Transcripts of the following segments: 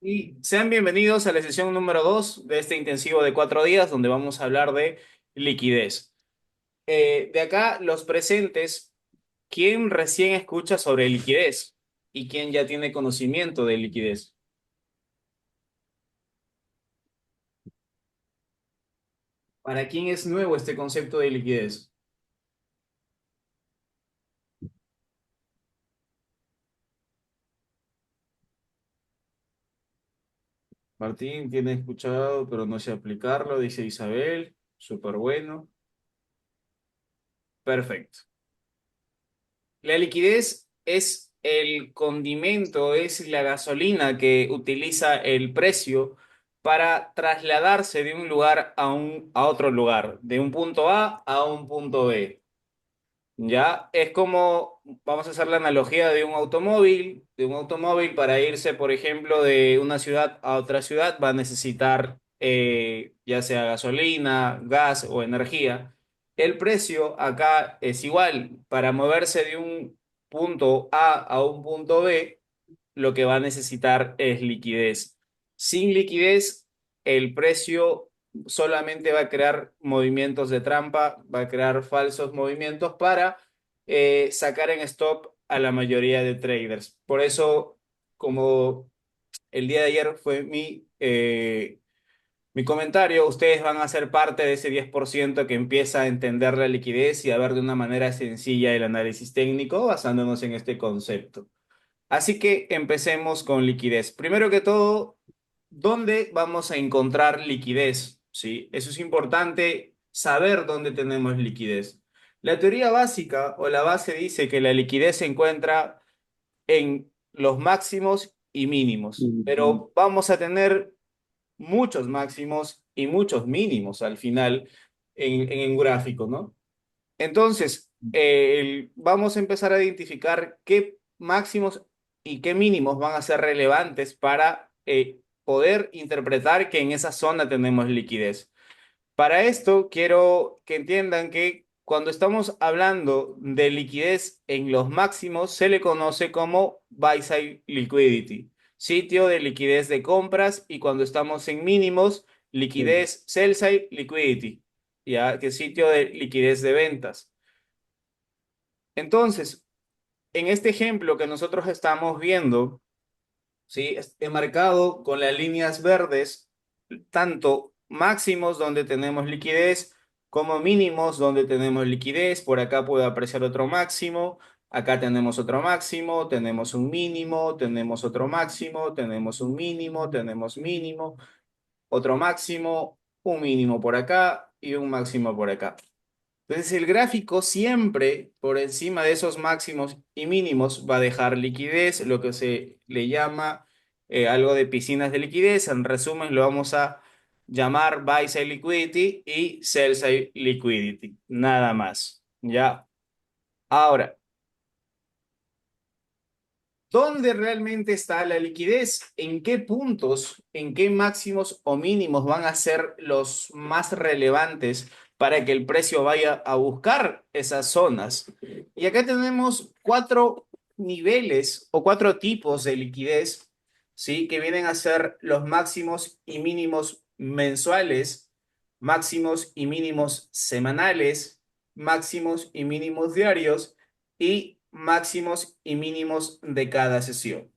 Y sean bienvenidos a la sesión número 2 de este intensivo de 4 días donde vamos a hablar de liquidez. De acá, los presentes, ¿quién recién escucha sobre liquidez y quién ya tiene conocimiento de liquidez? ¿Para quién es nuevo este concepto de liquidez? Martín tiene escuchado, pero no sé aplicarlo, dice Isabel. Súper bueno. Perfecto. La liquidez es el condimento, es la gasolina que utiliza el precio para trasladarse de un lugar a otro lugar, de un punto A un punto B. Ya es como, vamos a hacer la analogía de un automóvil para irse, por ejemplo, de una ciudad a otra ciudad, va a necesitar ya sea gasolina, gas o energía. El precio acá es igual, para moverse de un punto A un punto B, lo que va a necesitar es liquidez. Sin liquidez, el precio solamente va a crear movimientos de trampa, va a crear falsos movimientos para sacar en stop a la mayoría de traders. Por eso, como el día de ayer fue mi comentario, ustedes van a ser parte de ese 10% que empieza a entender la liquidez y a ver de una manera sencilla el análisis técnico basándonos en este concepto. Así que empecemos con liquidez. Primero que todo, ¿dónde vamos a encontrar liquidez? ¿Sí? Eso es importante saber dónde tenemos liquidez. La teoría básica o la base dice que la liquidez se encuentra en los máximos y mínimos, Ujú. pero vamos a tener muchos máximos y muchos mínimos al final en un gráfico, ¿no? Entonces, vamos a empezar a identificar qué máximos y qué mínimos van a ser relevantes para poder interpretar que en esa zona tenemos liquidez. Para esto, quiero que entiendan que cuando estamos hablando de liquidez en los máximos, se le conoce como buy-side liquidity, sitio de liquidez de compras, y cuando estamos en mínimos, Sí. liquidez sell-side liquidity, ya que es sitio de liquidez de ventas. Entonces, en este ejemplo que nosotros estamos viendo, ¿sí? He marcado con las líneas verdes tanto máximos donde tenemos liquidez como mínimos donde tenemos liquidez. Por acá puedo apreciar otro máximo, acá tenemos otro máximo, tenemos un mínimo, tenemos otro máximo, tenemos un mínimo, tenemos mínimo, otro máximo, un mínimo por acá y un máximo por acá. Entonces el gráfico siempre por encima de esos máximos y mínimos va a dejar liquidez, lo que se le llama algo de piscinas de liquidez. En resumen, lo vamos a llamar buy side liquidity y sell side liquidity. Nada más. Ya. Ahora, ¿dónde realmente está la liquidez? ¿En qué puntos, en qué máximos o mínimos van a ser los más relevantes para que el precio vaya a buscar esas zonas? Y acá tenemos cuatro niveles o cuatro tipos de liquidez, ¿sí? Que vienen a ser los máximos y mínimos mensuales, máximos y mínimos semanales, máximos y mínimos diarios y máximos y mínimos de cada sesión.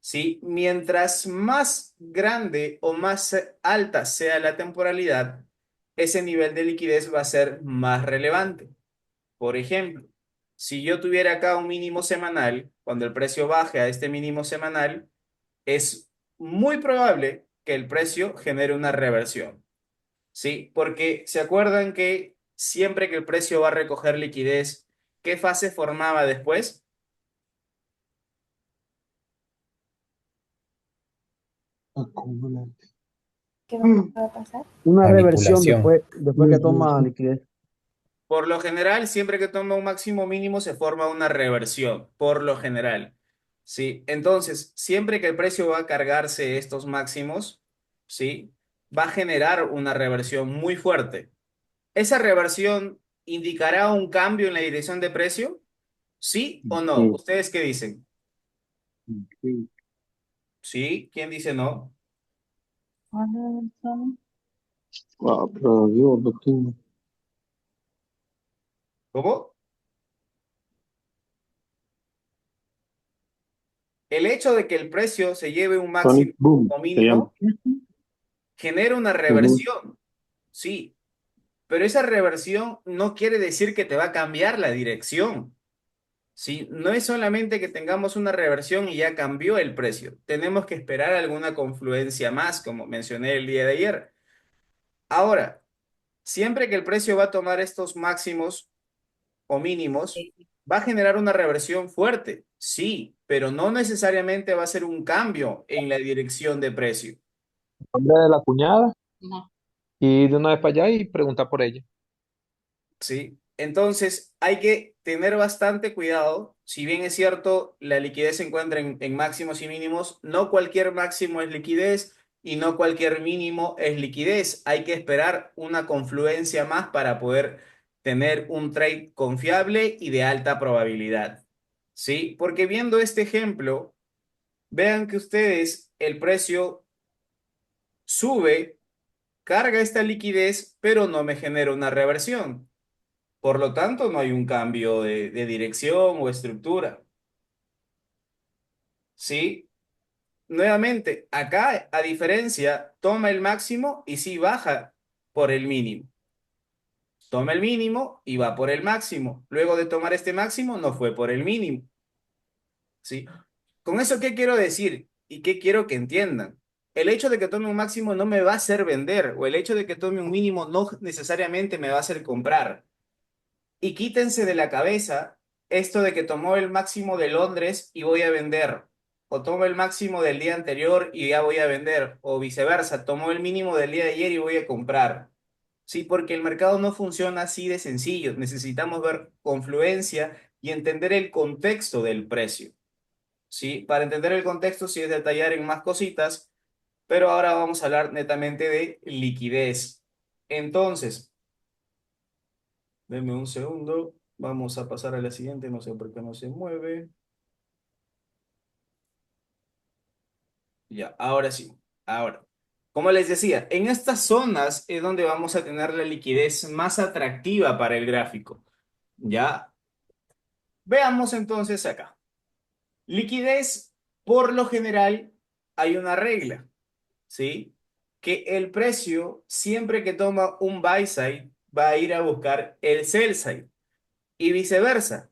¿Sí? Mientras más grande o más alta sea la temporalidad, ese nivel de liquidez va a ser más relevante. Por ejemplo, si yo tuviera acá un mínimo semanal, cuando el precio baje a este mínimo semanal, es muy probable que el precio genere una reversión. ¿Sí? Porque se acuerdan que siempre que el precio va a recoger liquidez, ¿qué fase formaba después? Acumulante. ¿Qué va a pasar? Una reversión Manipulación. después que toma liquidez. Por lo general, siempre que toma un máximo mínimo se forma una reversión, por lo general. ¿Sí? Entonces, siempre que el precio va a cargarse estos máximos, ¿sí? Va a generar una reversión muy fuerte. ¿Esa reversión indicará un cambio en la dirección de precio? ¿Sí o no? Sí, ¿Ustedes qué dicen? sí. ¿Sí? ¿Quién dice no? Ah, pero Dios, doctor. ¿Cómo? El hecho de que el precio se lleve un Sonic máximo Boom o se llama. mínimo genera una Ujú. reversión, sí, pero esa reversión no quiere decir que te va a cambiar la dirección, ¿sí? No es solamente que tengamos una reversión y ya cambió el precio. Tenemos que esperar alguna confluencia más, como mencioné el día de ayer. Ahora, siempre que el precio va a tomar estos máximos o mínimos, va a generar una reversión fuerte, sí, pero no necesariamente va a ser un cambio en la dirección de precio. Nombre de la cuñada y de una vez para allá y preguntar por ella. ¿Sí? Entonces, hay que tener bastante cuidado. Si bien es cierto, la liquidez se encuentra en máximos y mínimos, no cualquier máximo es liquidez y no cualquier mínimo es liquidez. Hay que esperar una confluencia más para poder tener un trade confiable y de alta probabilidad. ¿Sí? Porque viendo este ejemplo, vean que ustedes, el precio sube, carga esta liquidez, pero no me genera una reversión. Por lo tanto, no hay un cambio de dirección o estructura. ¿Sí? Nuevamente, acá, a diferencia, toma el máximo y sí baja por el mínimo. Toma el mínimo y va por el máximo. Luego de tomar este máximo, no fue por el mínimo. ¿Sí? Con eso, ¿qué quiero decir? ¿Y qué quiero que entiendan? El hecho de que tome un máximo no me va a hacer vender, o el hecho de que tome un mínimo no necesariamente me va a hacer comprar. Y quítense de la cabeza esto de que tomó el máximo de Londres y voy a vender, o tomo el máximo del día anterior y ya voy a vender, o viceversa, tomó el mínimo del día de ayer y voy a comprar. Sí, porque el mercado no funciona así de sencillo. Necesitamos ver confluencia y entender el contexto del precio. Sí, para entender el contexto sí es detallar en más cositas, pero ahora vamos a hablar netamente de liquidez. Entonces, denme un segundo. Vamos a pasar a la siguiente. No sé por qué no se mueve. Ya, ahora sí. Ahora, como les decía, en estas zonas es donde vamos a tener la liquidez más atractiva para el gráfico. Ya, veamos entonces acá. Liquidez, por lo general, hay una regla, ¿sí? Que el precio, siempre que toma un buy side, va a ir a buscar el sell side. Y viceversa.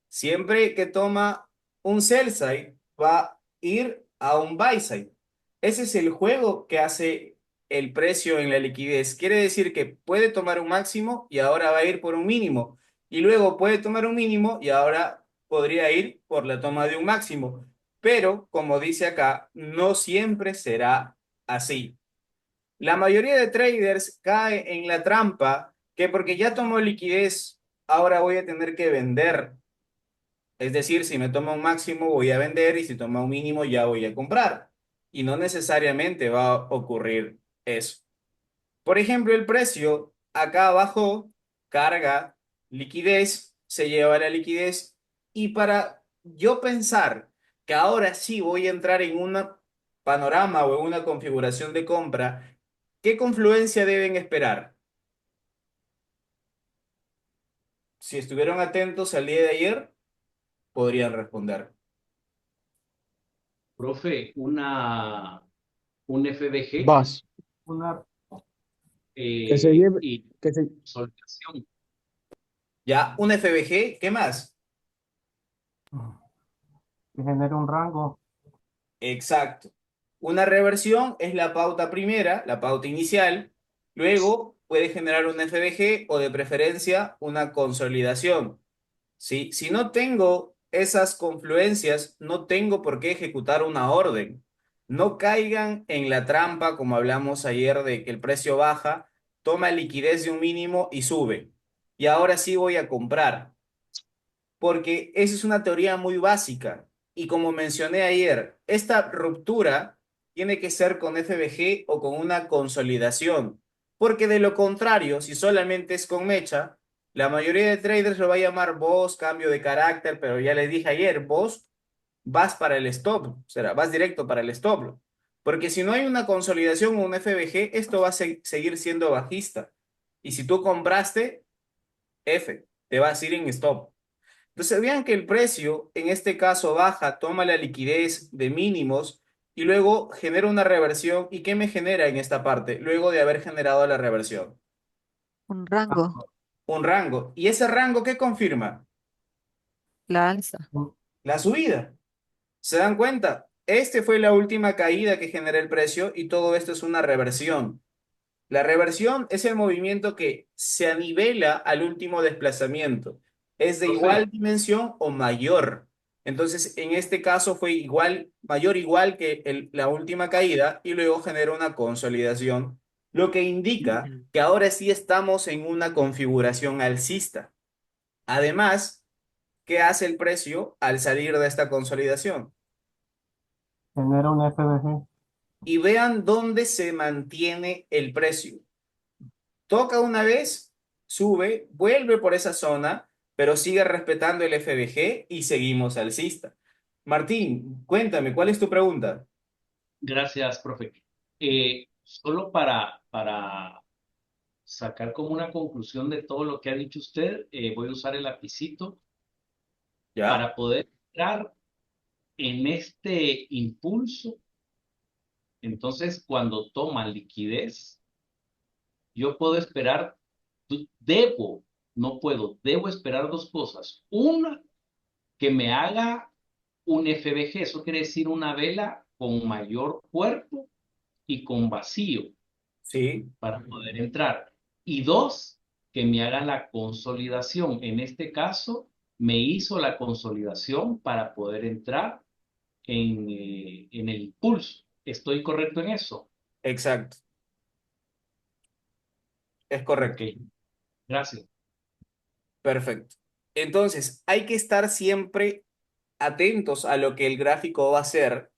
Siempre que toma un sell side, va a ir a un buy side. Ese es el juego que hace el precio en la liquidez. Quiere decir que puede tomar un máximo y ahora va a ir por un mínimo. Y luego puede tomar un mínimo y ahora podría ir por la toma de un máximo. Pero, como dice acá, no siempre será así. La mayoría de traders cae en la trampa que porque ya tomó liquidez, ahora voy a tener que vender. Es decir, si me toma un máximo voy a vender y si toma un mínimo ya voy a comprar. Y no necesariamente va a ocurrir eso. Por ejemplo, el precio acá abajo carga liquidez, se lleva la liquidez y para yo pensar que ahora sí voy a entrar en un panorama o en una configuración de compra, ¿qué confluencia deben esperar? Si estuvieron atentos al día de ayer, podrían responder. Profe, un FBG Vas. Una, que se lleve, y que se, soltación. ¿Ya? Un FBG, ¿qué más? que genere un rango. Exacto. Una reversión es la pauta primera, la pauta inicial. Luego puede generar un FBG o de preferencia una consolidación. ¿Sí? Si no tengo esas confluencias, no tengo por qué ejecutar una orden. No caigan en la trampa, como hablamos ayer, de que el precio baja, toma liquidez de un mínimo y sube. Y ahora sí voy a comprar porque esa es una teoría muy básica. Y como mencioné ayer, esta ruptura tiene que ser con FBG o con una consolidación, porque de lo contrario, si solamente es con mecha, la mayoría de traders lo va a llamar boss, cambio de carácter, pero ya les dije ayer, boss vas para el stop, o sea, vas directo para el stop. Porque si no hay una consolidación o un FBG, esto va a seguir siendo bajista. Y si tú compraste, F, te vas a ir en stop. Entonces vean que el precio en este caso baja, toma la liquidez de mínimos y luego genera una reversión. ¿Y qué me genera en esta parte? Luego de haber generado la reversión. Un rango, Un rango. ¿Y ese rango qué confirma? la alza. La subida. ¿Se dan cuenta? Este fue la última caída que genera el precio y todo esto es una reversión. La reversión es el movimiento que se anivela al último desplazamiento. Es de Profe, igual dimensión o mayor. Entonces, en este caso fue igual, mayor igual que la última caída y luego genera una consolidación, lo que indica que ahora sí estamos en una configuración alcista. Además, ¿qué hace el precio al salir de esta consolidación? Genera un FBG. Y vean dónde se mantiene el precio. Toca una vez, sube, vuelve por esa zona, pero sigue respetando el FBG y seguimos alcista. Martín, cuéntame, ¿cuál es tu pregunta? gracias, profe. Solo para sacar como una conclusión de todo lo que ha dicho usted, voy a usar el lapicito ¿Ya? para poder entrar en este impulso. Entonces, cuando toma liquidez, yo puedo esperar, debo, no puedo, debo esperar dos cosas. Una, que me haga un FBG, eso quiere decir una vela con mayor cuerpo y con vacío Sí, para poder entrar. Y dos, que me haga la consolidación. En este caso, me hizo la consolidación para poder entrar en el impulso. ¿Estoy correcto en eso? exacto, es Ok, correcto. gracias. Perfecto. Entonces, hay que estar siempre atentos a lo que el gráfico va a hacer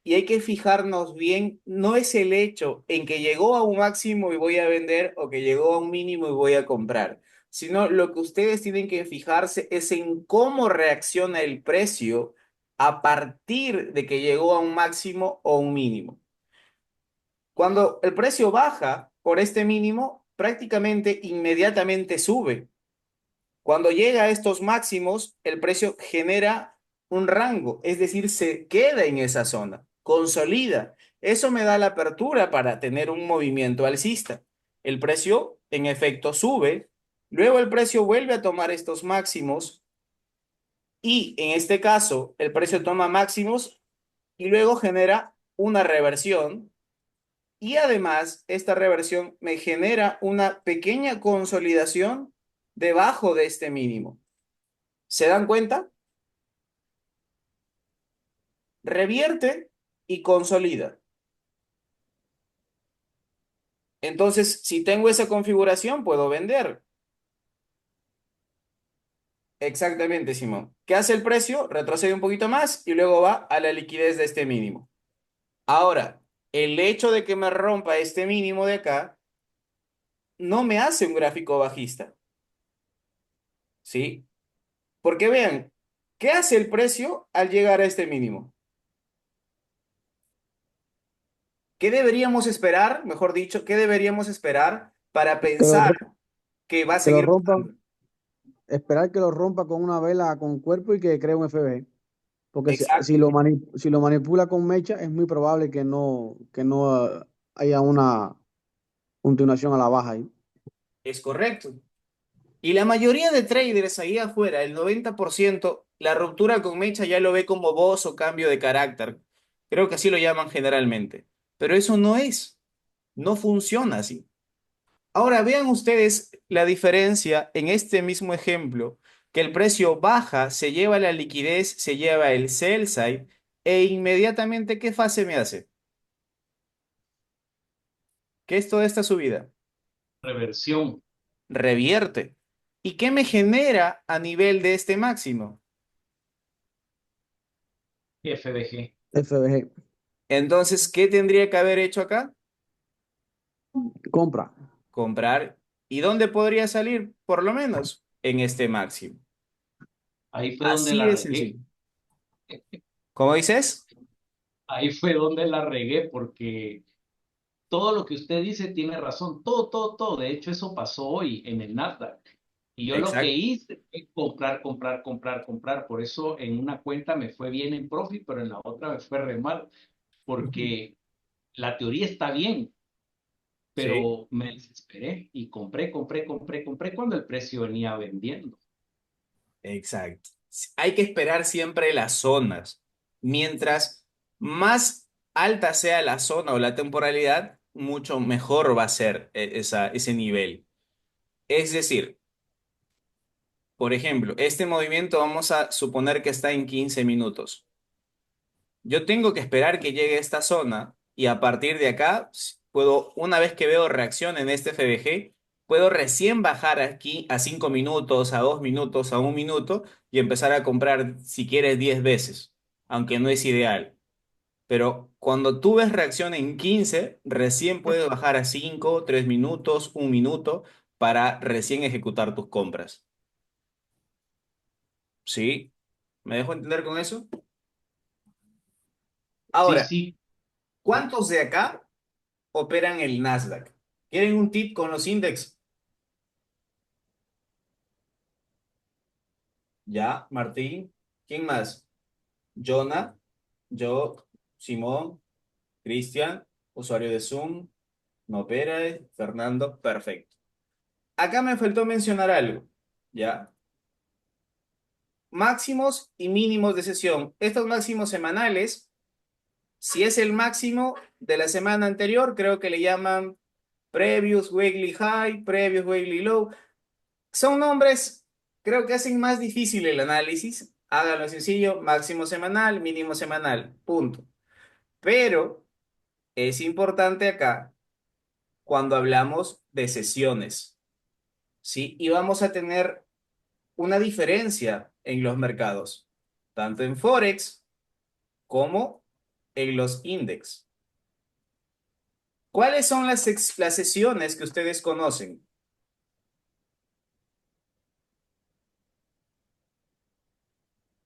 y hay que fijarnos bien, no es el hecho en que llegó a un máximo y voy a vender o que llegó a un mínimo y voy a comprar, sino lo que ustedes tienen que fijarse es en cómo reacciona el precio a partir de que llegó a un máximo o un mínimo. Cuando el precio baja por este mínimo, prácticamente inmediatamente sube. Cuando llega a estos máximos, el precio genera un rango, es decir, se queda en esa zona, consolida. Eso me da la apertura para tener un movimiento alcista. El precio, en efecto, sube, luego el precio vuelve a tomar estos máximos y en este caso el precio toma máximos y luego genera una reversión y además esta reversión me genera una pequeña consolidación debajo de este mínimo. ¿Se dan cuenta? Revierte y consolida. Entonces, si tengo esa configuración, puedo vender. Exactamente, Simón. ¿Qué hace el precio? Retrocede un poquito más y luego va a la liquidez de este mínimo. Ahora, el hecho de que me rompa este mínimo de acá no me hace un gráfico bajista, ¿sí? Porque vean, ¿qué hace el precio al llegar a este mínimo? ¿Qué deberíamos esperar? Mejor dicho, ¿qué deberíamos esperar para Que lo, pensar ro- que va a que lo seguir rompan, bajando? esperar que lo rompa con una vela con cuerpo y que cree un FB. Porque Exacto. si lo manipula con mecha, es muy probable que no haya una continuación a la baja ahí. Es correcto. Y la mayoría de traders ahí afuera, el 90%, la ruptura con mecha ya lo ve como voz o cambio de carácter. Creo que así lo llaman generalmente. Pero eso no es, no funciona así. Ahora vean ustedes la diferencia en este mismo ejemplo, que el precio baja, se lleva la liquidez, se lleva el sell side e inmediatamente ¿qué fase me hace? ¿Qué es toda esta subida? Reversión, Revierte. ¿Y qué me genera a nivel de este máximo? FBG. FBG, Entonces, ¿qué tendría que haber hecho acá? compra. Comprar. ¿Y dónde podría salir? Por lo menos en este máximo. Ahí fue donde Así la de regué. sencillo. ¿Cómo dices? Ahí fue donde la regué porque todo lo que usted dice tiene razón, todo, todo, todo. De hecho, eso pasó hoy en el Nasdaq. Y yo lo que Exacto. hice fue comprar, comprar, comprar, comprar. Por eso en una cuenta me fue bien en profit, pero en la otra me fue re mal, porque la teoría está bien, Sí, pero me desesperé y compré, compré, compré, compré cuando el precio venía vendiendo. exacto. Hay que esperar siempre las zonas. Mientras más alta sea la zona o la temporalidad, mucho mejor va a ser ese nivel. Es decir, por ejemplo, este movimiento vamos a suponer que está en 15 minutos. Yo tengo que esperar que llegue a esta zona y a partir de acá puedo, una vez que veo reacción en este FBG, puedo recién bajar aquí a 5 minutos, a 2 minutos, a 1 minuto y empezar a comprar si quieres 10 veces, aunque no es ideal. Pero cuando tú ves reacción en 15, recién puedes bajar a 5, 3 minutos, 1 minuto para recién ejecutar tus compras. ¿Sí? ¿Me dejo entender con eso? Sí, Ahora, sí, ¿cuántos de acá operan el Nasdaq? ¿Quieren un tip con los index? Ya, Martín. ¿Quién más? Jonah, yo, Simón, Cristian, usuario de Zoom, no opera, Fernando, perfecto. Acá me faltó mencionar algo, ¿ya? Máximos y mínimos de sesión. Estos máximos semanales, si es el máximo de la semana anterior, creo que le llaman previous weekly high, previous weekly low. Son nombres, creo que hacen más difícil el análisis. Háganlo sencillo, máximo semanal, mínimo semanal, punto. Pero es importante acá cuando hablamos de sesiones, ¿sí? Y vamos a tener una diferencia en los mercados, tanto en Forex como en los index. ¿Cuáles son las sesiones que ustedes conocen?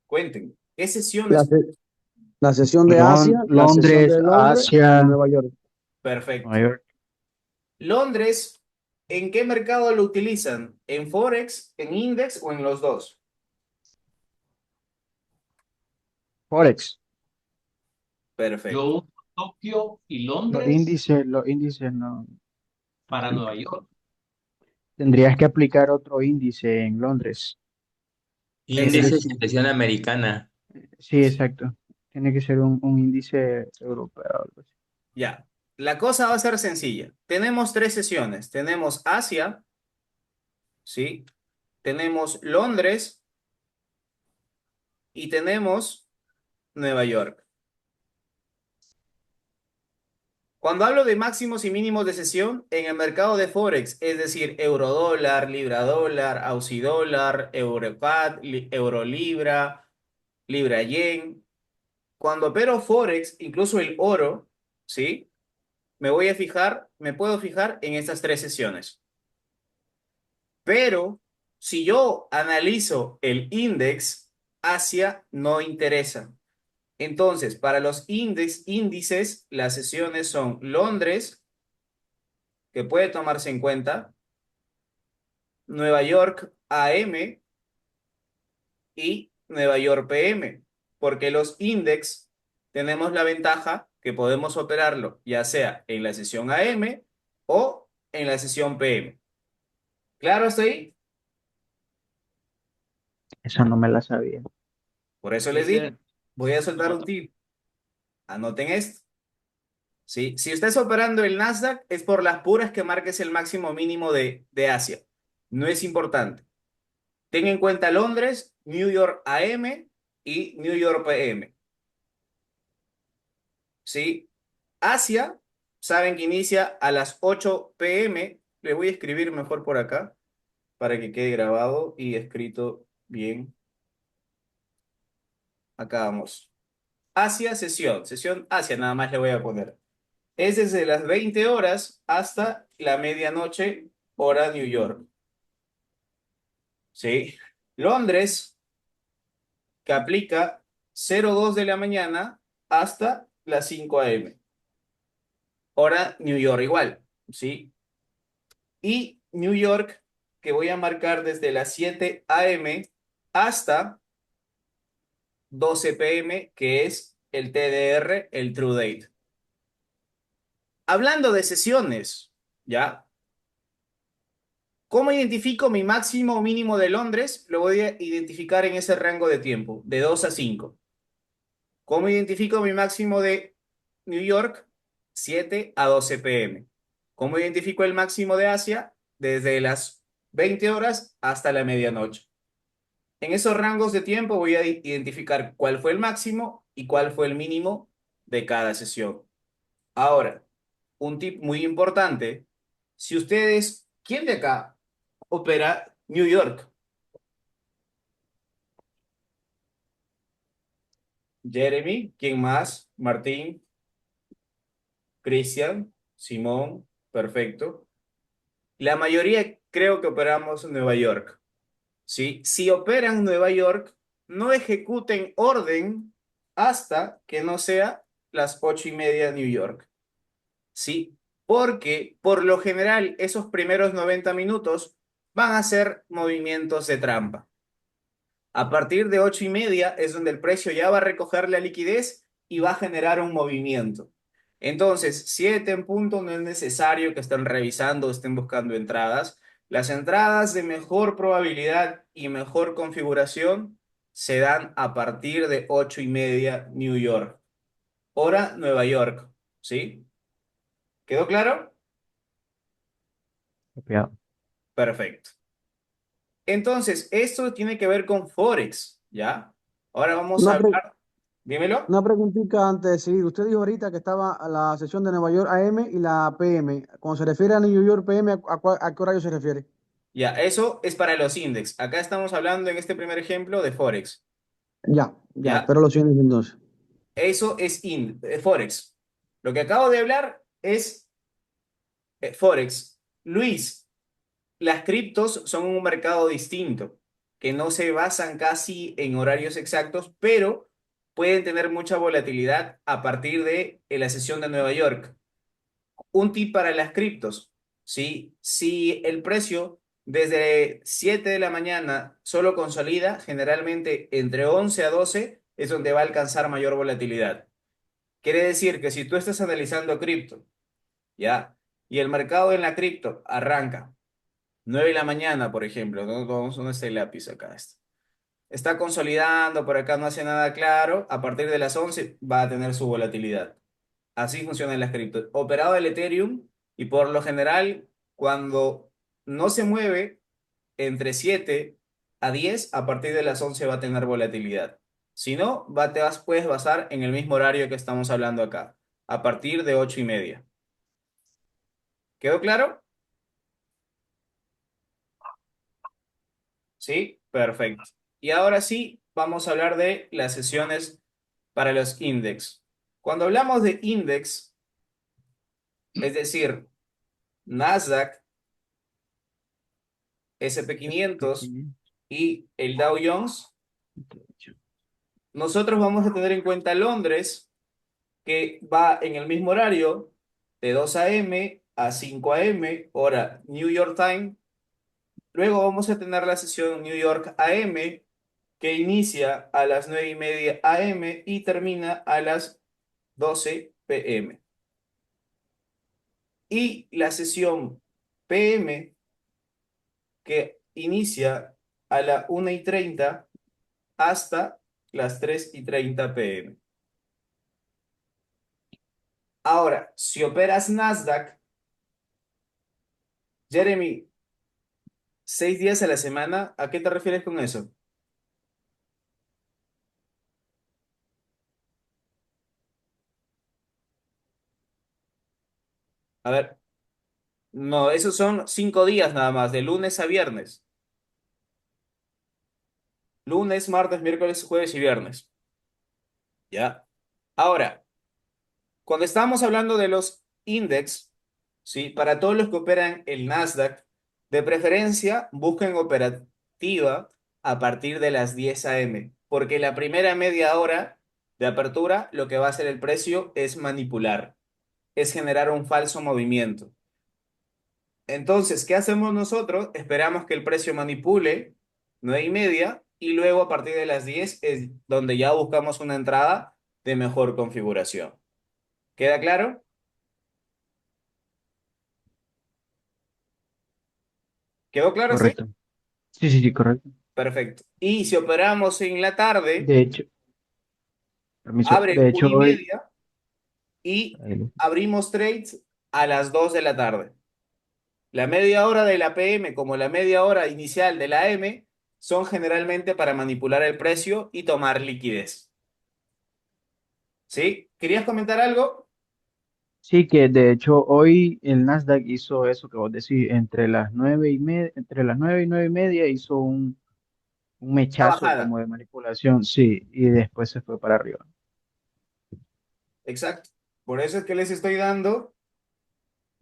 Cuenten, ¿qué La, sesiones? se- la sesión de Asia, la sesión Londres, de Londres y Asia, Nueva York. Perfecto. Nueva York. Londres, ¿en qué mercado lo utilizan? ¿En Forex, en Index o en los dos? Forex. yo Perfecto. uso Tokio y Londres Los índices no para Nueva aplican. York. Tendrías que aplicar otro índice en Londres. Tendrías, Índice de sesión americana. sí, exacto. Tiene que ser un índice europeo, algo así. Ya. La cosa va a ser sencilla. Tenemos tres sesiones. Tenemos Asia, ¿sí? Tenemos Londres y tenemos Nueva York. Cuando hablo de máximos y mínimos de sesión, en el mercado de Forex, es decir, eurodólar, libra dólar, aussie dólar, eurocat, euro libra, libra yen. Cuando opero Forex, incluso el oro, ¿sí? Me puedo fijar en estas tres sesiones. Pero si yo analizo el index, Asia no interesa. Entonces, para los índices, las sesiones son Londres, que puede tomarse en cuenta, Nueva York AM y Nueva York PM, porque los index tenemos la ventaja que podemos operarlo ya sea en la sesión AM o en la sesión PM. ¿Claro hasta ahí? Eso no me la sabía. Por eso les Ese, dije, voy a soltar un tip. Anoten esto. ¿Sí? Si estás operando el Nasdaq, es por las puras que marques el máximo mínimo de Asia. No es importante. Ten en cuenta Londres, New York AM y New York PM. ¿Sí? Asia, saben que inicia a las 8 p.m. Le voy a escribir mejor por acá para que quede grabado y escrito bien. Acá vamos. Asia, sesión Asia, nada más le voy a poner. Es desde las 20 horas hasta la medianoche, hora New York. ¿Sí? Londres, que aplica 02 de la mañana hasta las 5 a.m. Hora New York igual, ¿sí? Y New York, que voy a marcar desde las 7 a.m. hasta 12 p.m., que es el TDR, el True Date. Hablando de sesiones, ¿ya? ¿Cómo identifico mi máximo o mínimo de Londres? Lo voy a identificar en ese rango de tiempo, de 2 a 5. ¿Cómo identifico mi máximo de New York? 7 a 12 p.m. ¿Cómo identifico el máximo de Asia? Desde las 20 horas hasta la medianoche. En esos rangos de tiempo voy a identificar cuál fue el máximo y cuál fue el mínimo de cada sesión. Ahora, un tip muy importante, si ustedes, ¿quién de acá opera New York? Jeremy, ¿quién más? Martín, Cristian, Simón, perfecto. La mayoría creo que operamos en Nueva York, ¿sí? Si operan en Nueva York, no ejecuten orden hasta que no sea las 8:30 New York, ¿sí? Porque por lo general esos primeros 90 minutos van a ser movimientos de trampa. A partir de 8:30 es donde el precio ya va a recoger la liquidez y va a generar un movimiento. Entonces, 7 en punto no es necesario que estén revisando o estén buscando entradas. Las entradas de mejor probabilidad y mejor configuración se dan a partir de 8:30 New York. Hora Nueva York. ¿Sí? ¿Quedó claro? Copiado. Perfecto. Entonces, esto tiene que ver con Forex, ¿ya? Ahora vamos a Una, pre- hablar. Dímelo. una preguntita antes de seguir. Usted dijo ahorita que estaba a la sesión de Nueva York AM y la PM. Cuando se refiere a New York PM, ¿a qué horario se refiere? Ya, eso es para los index. Acá estamos hablando en este primer ejemplo de Forex. Ya, ya, Ya, espero lo siguiente entonces. eso es Forex. Lo que acabo de hablar es Forex. Luis, las criptos son un mercado distinto, que no se basan casi en horarios exactos, pero pueden tener mucha volatilidad a partir de la sesión de Nueva York. Un tip para las criptos, ¿sí? Si el precio desde 7 de la mañana solo consolida, generalmente entre 11 a 12 es donde va a alcanzar mayor volatilidad. Quiere decir que si tú estás analizando cripto, ¿ya? Y el mercado en la cripto arranca 9 de la mañana, por ejemplo, ¿no? ¿Dónde está el lápiz acá? Está consolidando, por acá no hace nada claro, a partir de las 11 va a tener su volatilidad. Así funcionan las criptos. Operado el Ethereum y por lo general, cuando no se mueve entre 7 a 10, a partir de las 11 va a tener volatilidad. Si no, puedes basar en el mismo horario que estamos hablando acá, a partir de 8:30. ¿Quedó claro? Sí, perfecto. Y ahora sí, vamos a hablar de las sesiones para los index. Cuando hablamos de index, es decir, Nasdaq, S&P 500 y el Dow Jones, nosotros vamos a tener en cuenta Londres, que va en el mismo horario, de 2 a.m. a 5 a.m., hora New York Time. Luego vamos a tener la sesión New York AM, que inicia a las 9:30 a.m. y termina a las 12 p.m. Y la sesión PM, que inicia a la 1:30 hasta las 3:30 p.m. Ahora, si operas Nasdaq, Jeremy, 6 días a la semana, ¿a qué te refieres con eso? A ver, no, esos son 5 días nada más, de lunes a viernes. Lunes, martes, miércoles, jueves y viernes. ¿Ya? Ahora, cuando estamos hablando de los index, ¿sí? Para todos los que operan el Nasdaq, de preferencia busquen operativa a partir de las 10 a.m. Porque la primera media hora de apertura lo que va a hacer el precio es manipular, es generar un falso movimiento. Entonces, ¿qué hacemos nosotros? Esperamos que el precio manipule 9:30 y luego a partir de las 10 es donde ya buscamos una entrada de mejor configuración. ¿Queda claro? ¿Quedó claro hasta ahí? Correcto. Sí, sí, sí, correcto. Perfecto. Y si operamos en la tarde, De hecho, permiso. abre De una hecho, y hoy, media y ahí abrimos trades a las 2 de la tarde. La media hora de la PM como la media hora inicial de la M son generalmente para manipular el precio y tomar liquidez. ¿Sí? ¿Querías comentar algo? sí, que de hecho hoy el Nasdaq hizo eso que vos decís, entre las 9 y 9:30 hizo un La mechazo bajada. como de manipulación, sí, y después se fue para arriba. Exacto. Por eso es que les estoy dando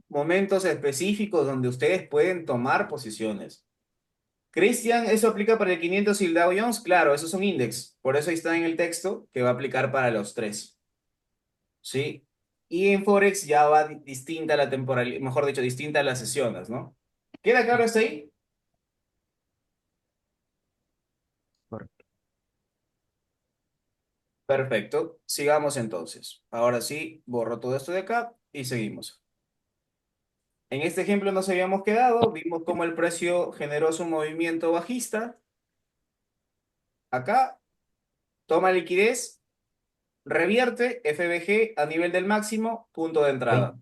momentos específicos donde ustedes pueden tomar posiciones. Cristian, ¿eso aplica para el 500 y el Dow Jones? Claro, esos son index. Por eso ahí está en el texto que va a aplicar para los tres. ¿Sí? Y en Forex ya va distinta la temporalidad, mejor dicho, distinta las sesiones, ¿no? ¿Queda claro hasta ahí? Correcto. Perfecto. Sigamos entonces. Ahora sí, borro todo esto de acá y seguimos. En este ejemplo nos habíamos quedado, vimos cómo el precio generó su movimiento bajista. Acá, toma liquidez, revierte FBG a nivel del máximo, punto de entrada.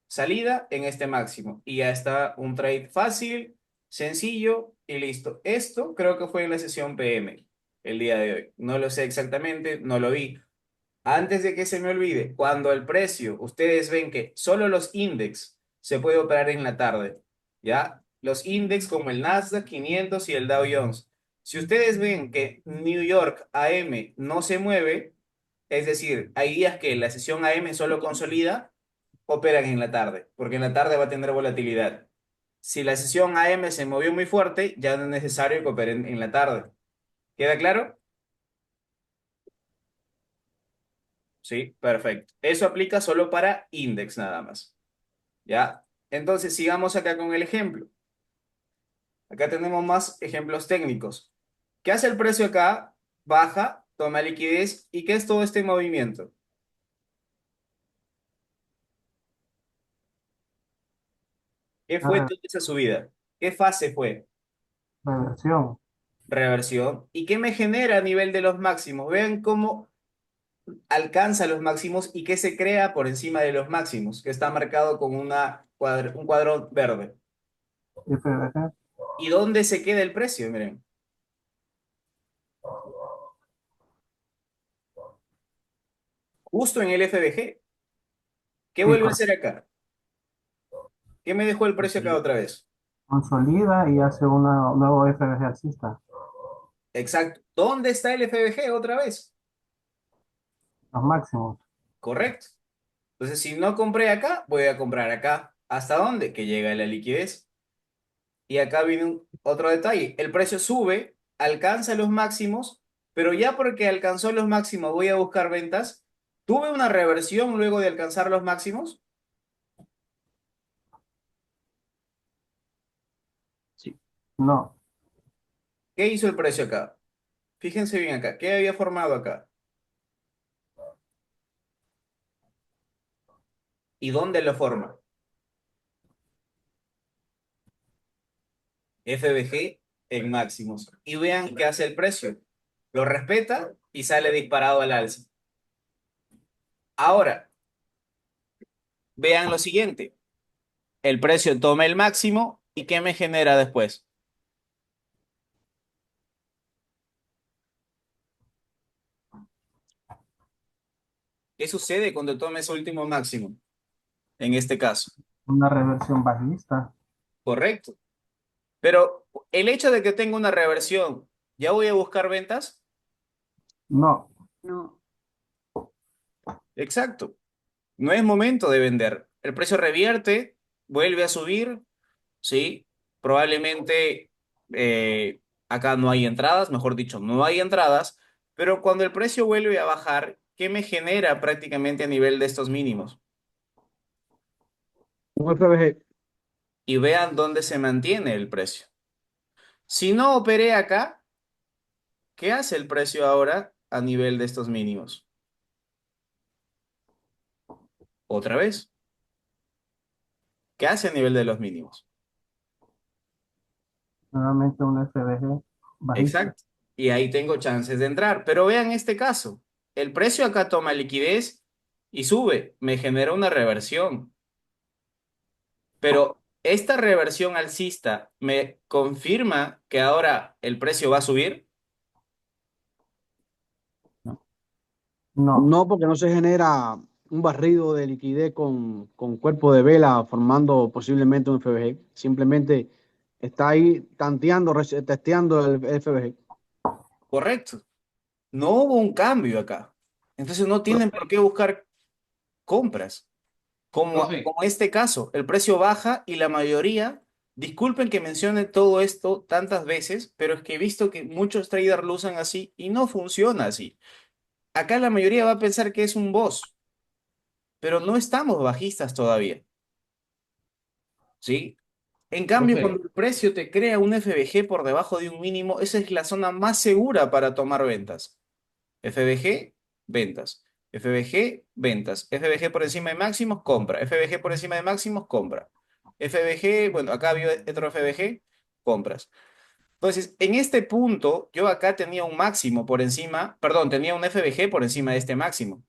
Salida en este máximo. Y ya está un trade fácil, sencillo y listo. Esto creo que fue en la sesión PM el día de hoy. No lo sé exactamente, no lo vi. Antes de que se me olvide, cuando el precio, ustedes ven que solo los index se puede operar en la tarde, ¿ya? Los index como el Nasdaq 500 y el Dow Jones. Si ustedes ven que New York AM no se mueve, es decir, hay días que la sesión AM solo consolida, operan en la tarde, porque en la tarde va a tener volatilidad. Si la sesión AM se movió muy fuerte, ya no es necesario que operen en la tarde. ¿Queda claro? Sí, perfecto. Eso aplica solo para index nada más. ¿Ya? Entonces sigamos acá con el ejemplo. Acá tenemos más ejemplos técnicos. ¿Qué hace el precio acá? Baja, toma liquidez. ¿Y qué es todo este movimiento? ¿Qué fue toda esa subida? ¿Qué fase fue? Reversión. Reversión. ¿Y qué me genera a nivel de los máximos? Vean cómo alcanza los máximos y qué se crea por encima de los máximos, que está marcado con un cuadro verde. FBG. ¿Y dónde se queda el precio? Miren. Justo en el FBG. ¿Qué Sí, vuelve a hacer acá? ¿Qué me dejó el precio acá otra vez? consolida y hace una nuevo FBG alcista. Exacto. ¿Dónde está el FBG otra vez? Los máximos. Correcto. Entonces, si no compré acá, voy a comprar acá. ¿Hasta dónde? Que llega la liquidez. Y acá viene otro detalle. El precio sube, alcanza los máximos, pero ya porque alcanzó los máximos voy a buscar ventas. ¿Tuve una reversión luego de alcanzar los máximos? Sí. No. ¿Qué hizo el precio acá? Fíjense bien acá. ¿Qué había formado acá? ¿Y dónde lo forma? FBG en máximos. Y vean qué hace el precio. Lo respeta y sale disparado al alza. Ahora, vean lo siguiente. El precio toma el máximo y ¿qué me genera después? ¿Qué sucede cuando toma ese último máximo? En este caso. Una reversión bajista. Correcto. Pero el hecho de que tenga una reversión, ¿ya voy a buscar ventas? No. No. Exacto. No es momento de vender. El precio revierte, vuelve a subir, ¿sí? Probablemente acá no hay entradas, mejor dicho, no hay entradas, Pero cuando el precio vuelve a bajar, ¿qué me genera prácticamente a nivel de estos mínimos? Un FBG. Y vean dónde se mantiene el precio. Si no operé acá, ¿qué hace el precio ahora a nivel de estos mínimos? Otra vez, ¿qué hace a nivel de los mínimos? Nuevamente un FBG bajista. Exacto. Y ahí tengo chances de entrar. Pero vean este caso. El precio acá toma liquidez y sube. Me genera una reversión. Pero esta reversión alcista me confirma que ahora el precio va a subir. No, No, porque no se genera un barrido de liquidez con cuerpo de vela formando posiblemente un FBG. Simplemente está ahí tanteando, testeando el FBG. Correcto. No hubo un cambio acá. Entonces no tienen por qué buscar compras. Profe, Como este caso, el precio baja y la mayoría, disculpen que mencione todo esto tantas veces, pero es que he visto que muchos traders lo usan así y no funciona así. Acá la mayoría va a pensar que es un boss, pero no estamos bajistas todavía, ¿sí? En cambio, profe, cuando el precio te crea un FBG por debajo de un mínimo, esa es la zona más segura para tomar ventas. FBG, ventas. FBG, ventas. FBG por encima de máximos, compra. FBG por encima de máximos, compra. FBG, bueno, acá había otro FBG, compras. Entonces, en este punto, yo acá tenía un máximo por encima, perdón, tenía un FBG por encima de este máximo.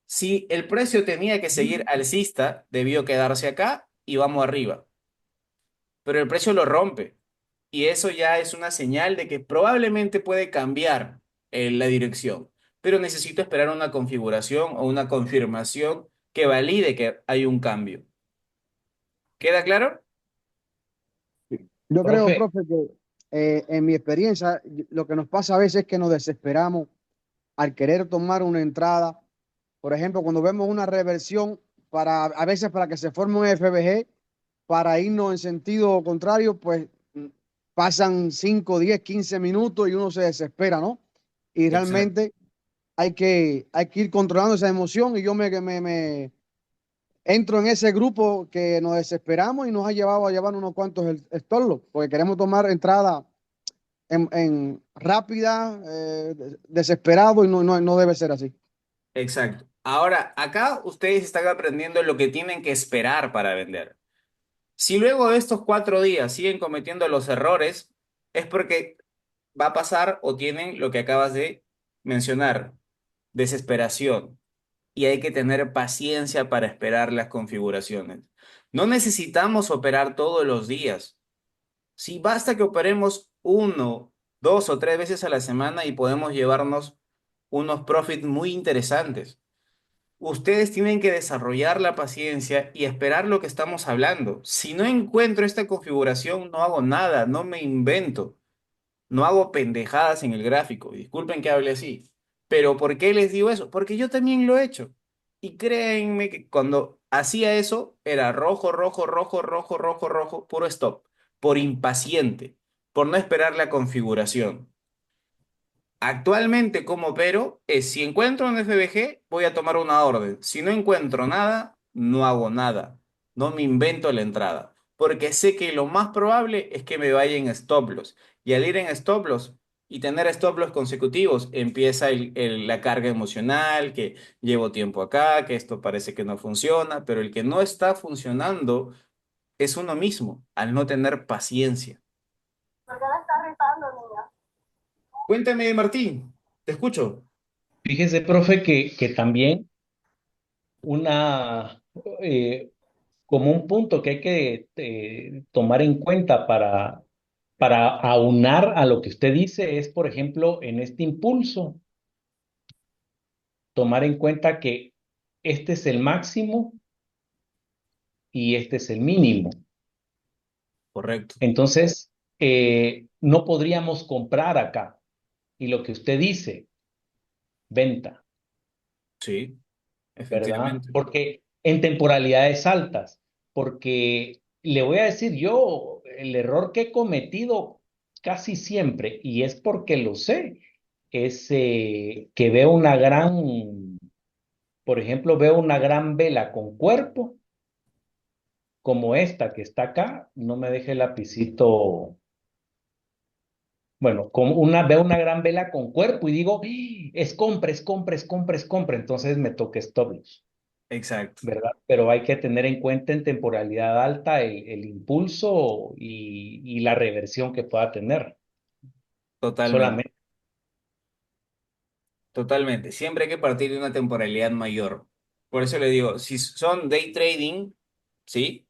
Si el precio tenía que seguir alcista, debió quedarse acá y vamos arriba. Pero el precio lo rompe. Y eso ya es una señal de que probablemente puede cambiar la dirección. Pero necesito esperar una configuración o una confirmación que valide que hay un cambio. ¿Queda claro? Yo creo, profe, profe, que en mi experiencia, lo que nos pasa a veces es que nos desesperamos al querer tomar una entrada. Por ejemplo, cuando vemos una reversión, a veces para que se forme un FBG, para irnos en sentido contrario, pues pasan 5, 10, 15 minutos y uno se desespera, ¿no? Y Exacto. realmente hay que ir controlando esa emoción y yo me entro en ese grupo que nos desesperamos y nos ha llevado a llevar unos cuantos estorlos, porque queremos tomar entrada en rápida, desesperado y no debe ser así. Exacto. Ahora, acá ustedes están aprendiendo lo que tienen que esperar para vender. Si luego de estos 4 días siguen cometiendo los errores, es porque va a pasar o tienen lo que acabas de mencionar, desesperación. Y hay que tener paciencia para esperar las configuraciones. No necesitamos operar todos los días. Si basta que operemos 1, 2 o 3 veces a la semana y podemos llevarnos unos profits muy interesantes. Ustedes tienen que desarrollar la paciencia y esperar lo que estamos hablando. Si no encuentro esta configuración, no hago nada, no me invento. No hago pendejadas en el gráfico. Disculpen que hable así. Pero ¿por qué les digo eso? Porque yo también lo he hecho. Y créanme que cuando hacía eso era rojo, rojo, rojo, rojo, rojo, rojo, puro stop. Por impaciente, por no esperar la configuración. Actualmente, como opero, es si encuentro un FBG, voy a tomar una orden. Si no encuentro nada, no hago nada. No me invento la entrada. Porque sé que lo más probable es que me vaya en stop loss. Y al ir en stop loss y tener stop loss consecutivos, empieza la carga emocional, que llevo tiempo acá, que esto parece que no funciona, pero el que no está funcionando es uno mismo, al no tener paciencia. Cuéntame, Martín, te escucho. fíjese, profe, que también una, como un punto que hay que tomar en cuenta para aunar a lo que usted dice es, por ejemplo, en este impulso, tomar en cuenta que este es el máximo y este es el mínimo. Correcto. Entonces, no podríamos comprar acá. Y lo que usted dice, venta, Sí, ¿verdad? efectivamente. Porque en temporalidades altas, porque le voy a decir yo, el error que he cometido casi siempre, y es porque lo sé, es que veo una gran, por ejemplo, veo una gran vela con cuerpo, como esta que está acá, no me deje el lapicito. Bueno, veo una gran vela con cuerpo y digo, "¡Ah! Es compra, es compra, es compra, es compra". Entonces me toca stop loss, Exacto, ¿verdad? Pero hay que tener en cuenta en temporalidad alta el impulso y la reversión que pueda tener. totalmente, Solamente. totalmente. Siempre hay que partir de una temporalidad mayor. Por eso le digo, si son day trading, ¿sí?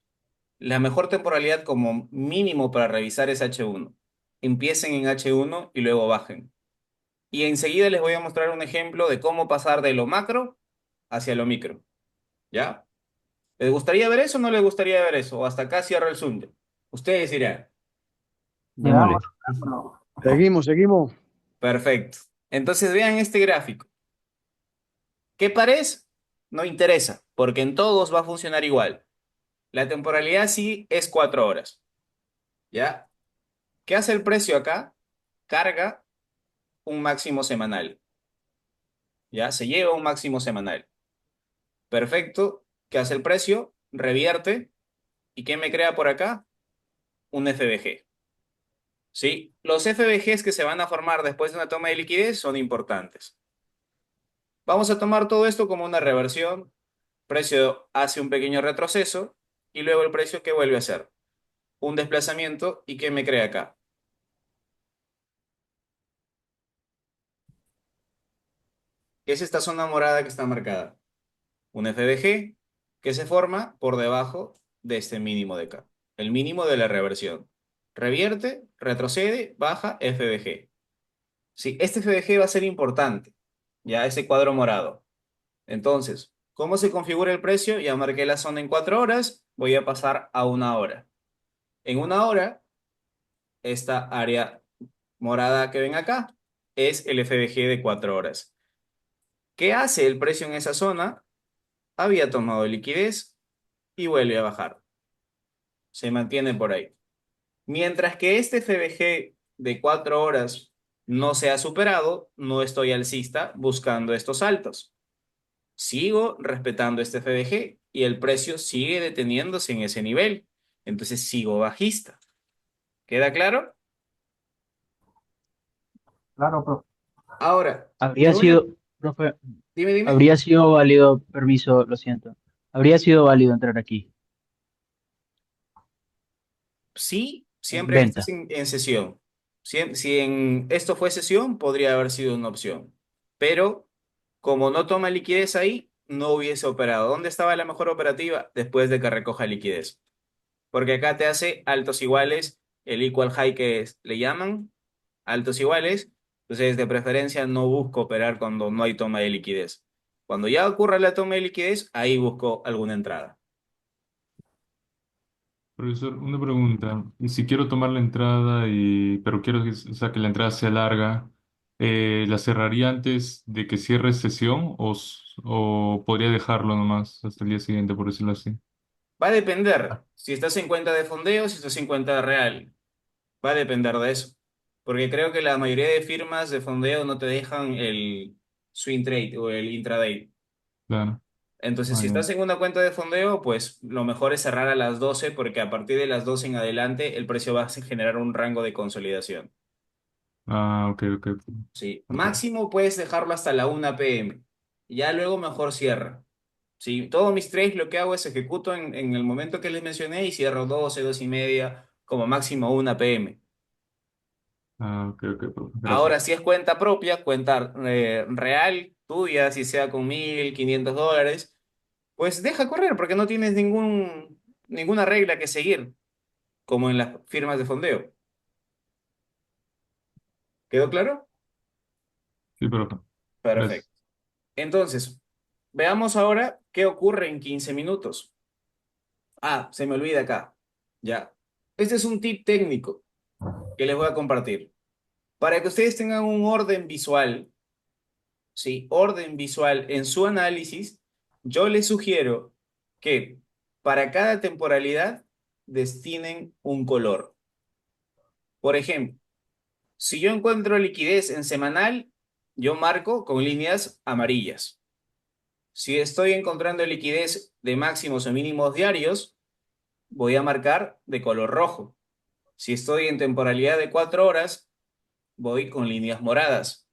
La mejor temporalidad como mínimo para revisar es H1. Empiecen en H1 y luego bajen. Y enseguida les voy a mostrar un ejemplo de cómo pasar de lo macro hacia lo micro. ¿Ya? ¿Les gustaría ver eso o no les gustaría ver eso? O hasta acá cierro el Zoom. Ustedes dirán. Veamos, Démosle. veámoslo. Seguimos. Perfecto. Entonces vean este gráfico. ¿Qué pares? No interesa, porque en todos va a funcionar igual. La temporalidad sí es 4 horas. ¿Ya? ¿Qué hace el precio acá? Carga un máximo semanal. ¿Ya? Se lleva un máximo semanal. Perfecto. ¿Qué hace el precio? Revierte. ¿Y qué me crea por acá? Un FBG. ¿Sí? Los FBGs que se van a formar después de una toma de liquidez son importantes. Vamos a tomar todo esto como una reversión. Precio hace un pequeño retroceso y luego el precio ¿qué vuelve a hacer? Un desplazamiento y ¿qué me crea acá? ¿Qué es esta zona morada que está marcada? Un FBG que se forma por debajo de este mínimo de acá, el mínimo de la reversión. Revierte, retrocede, baja, FBG. Sí, este FBG va a ser importante, ya ese cuadro morado. Entonces, ¿cómo se configura el precio? Ya marqué la zona en 4 horas, voy a pasar a 1 hora. En 1 hora, esta área morada que ven acá es el FBG de 4 horas. ¿Qué hace el precio en esa zona? Había tomado liquidez y vuelve a bajar. Se mantiene por ahí. Mientras que este FBG de 4 horas no se ha superado, no estoy alcista buscando estos altos. Sigo respetando este FBG y el precio sigue deteniéndose en ese nivel. Entonces sigo bajista. ¿Queda claro? Claro, profe. Ahora, Habría lo único... sido, profe, Dime, dime. habría sido válido, permiso, lo siento. Habría sido válido entrar aquí, Sí, en siempre que estés venta. en sesión. Si en esto fue sesión, podría haber sido una opción. Pero como no toma liquidez ahí, no hubiese operado. ¿Dónde estaba la mejor operativa? Después de que recoja liquidez. Porque acá te hace altos iguales, el equal high le llaman, altos iguales. Entonces, de preferencia, no busco operar cuando no hay toma de liquidez. Cuando ya ocurra la toma de liquidez, ahí busco alguna entrada. Profesor, una pregunta. Y si quiero tomar la entrada pero quiero que, o sea, que la entrada sea larga, ¿la cerraría antes de que cierre sesión o podría dejarlo nomás hasta el día siguiente, por decirlo así? Va a depender si estás en cuenta de fondeo, si estás en cuenta real. Va a depender de eso. Porque creo que la mayoría de firmas de fondeo no te dejan el swing trade o el intraday. Claro. Entonces, Ah, si ya. estás en una cuenta de fondeo, pues lo mejor es cerrar a las 12 porque a partir de las 12 en adelante el precio va a generar un rango de consolidación. Ah, ok, ok. Sí, Ok. máximo puedes dejarlo hasta la 1 p.m. Ya luego mejor cierra. Sí, todos mis trades lo que hago es ejecuto en el momento que les mencioné y cierro 12, 2:30, como máximo 1 p.m. Ah, ok, ok, profe. Ahora, Gracias. si es cuenta propia, cuenta real, tuya, si sea con 1.500 dólares, pues deja correr porque no tienes ninguna regla que seguir, como en las firmas de fondeo. ¿Quedó claro? Sí, profe. Perfecto. Gracias. Entonces, veamos ahora qué ocurre en 15 minutos. Ah, se me olvida acá. Ya. Este es un tip técnico que les voy a compartir. Para que ustedes tengan un orden visual, ¿sí? Orden visual en su análisis, yo les sugiero que para cada temporalidad destinen un color. Por ejemplo, si yo encuentro liquidez en semanal, yo marco con líneas amarillas. Si estoy encontrando liquidez de máximos o mínimos diarios, voy a marcar de color rojo. Si estoy en temporalidad de 4 horas, voy con líneas moradas.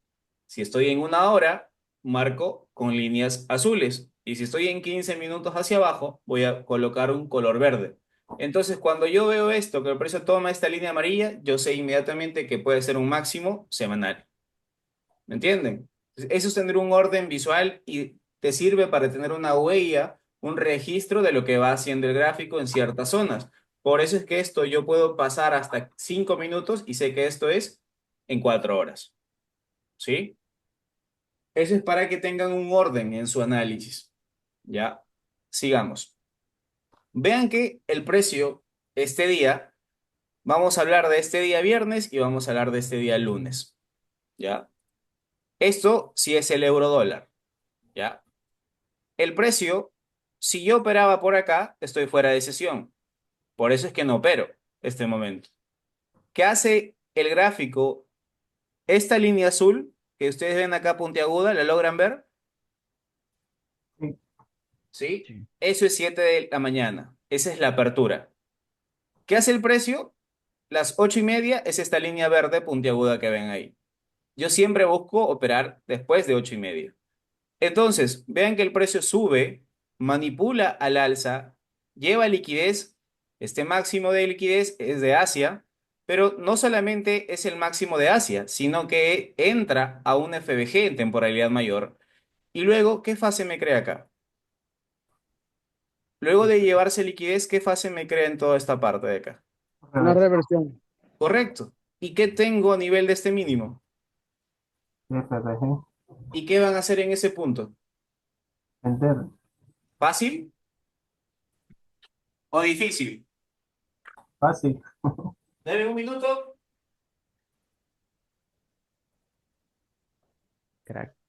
Si estoy en 1 hora, marco con líneas azules. Y si estoy en 15 minutos hacia abajo, voy a colocar un color verde. Entonces, cuando yo veo esto, que el precio toma esta línea amarilla, yo sé inmediatamente que puede ser un máximo semanal. ¿Me entienden? Eso es tener un orden visual y te sirve para tener una huella, un registro de lo que va haciendo el gráfico en ciertas zonas. Por eso es que esto yo puedo pasar hasta 5 minutos y sé que esto es en 4 horas. ¿Sí? Eso es para que tengan un orden en su análisis. Ya, sigamos. Vean que el precio este día, vamos a hablar de este día viernes y vamos a hablar de este día lunes. ¿Ya? Esto sí es el euro dólar. ¿Ya? El precio, si yo operaba por acá, estoy fuera de sesión. Por eso es que no opero este momento. ¿Qué hace el gráfico? Esta línea azul que ustedes ven acá puntiaguda, ¿la logran ver? Sí. ¿Sí? Sí. Eso es 7 de la mañana. Esa es la apertura. ¿Qué hace el precio? Las 8:30 es esta línea verde puntiaguda que ven ahí. Yo siempre busco operar después de 8:30. Entonces, vean que el precio sube, manipula al alza, lleva liquidez. Este máximo de liquidez es de Asia, pero no solamente es el máximo de Asia, sino que entra a un FBG en temporalidad mayor. Y luego, ¿qué fase me crea acá? Luego de llevarse liquidez, ¿qué fase me crea en toda esta parte de acá? Una reversión. Correcto. ¿Y qué tengo a nivel de este mínimo? FBG. ¿Y qué van a hacer en ese punto? Vender. ¿Fácil o difícil? Fácil. Deme un minuto. Crack.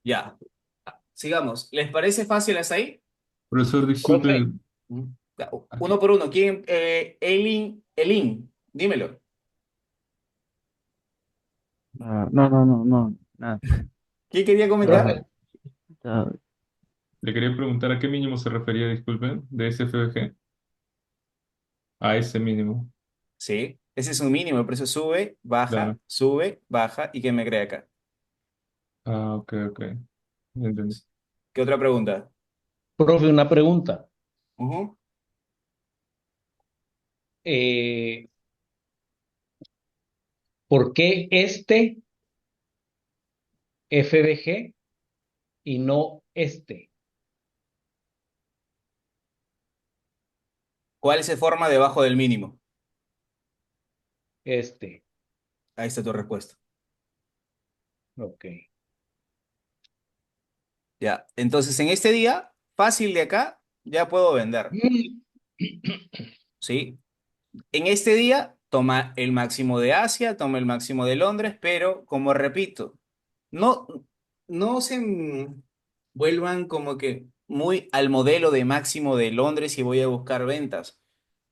Ya, sigamos. ¿Les parece fácil hasta ahí? Profesor, Sí. disculpe, Ya, aquí, uno por uno. ¿Quién? Elin, dímelo. No, no, no, no, nada. ¿Quién quería comentar? Profe, Ah, le quería preguntar a qué mínimo se refería, disculpe, de SFBG. A ese mínimo. Sí, ese es un mínimo. El precio Claro. sube, baja. ¿Y qué me crea acá? Ah, ok, ok. Ya entendí. ¿Qué otra pregunta? Profe, una pregunta. Ujú. Eh, ¿Por qué este FBG y no este? ¿Cuál se forma debajo del mínimo? Este. Ahí está tu respuesta. Ok. Ya, entonces en este día, fácil de acá, ya puedo vender. ¿Sí? En este día toma el máximo de Asia, toma el máximo de Londres, pero como repito, no, no se vuelvan como que muy al modelo de máximo de Londres y voy a buscar ventas,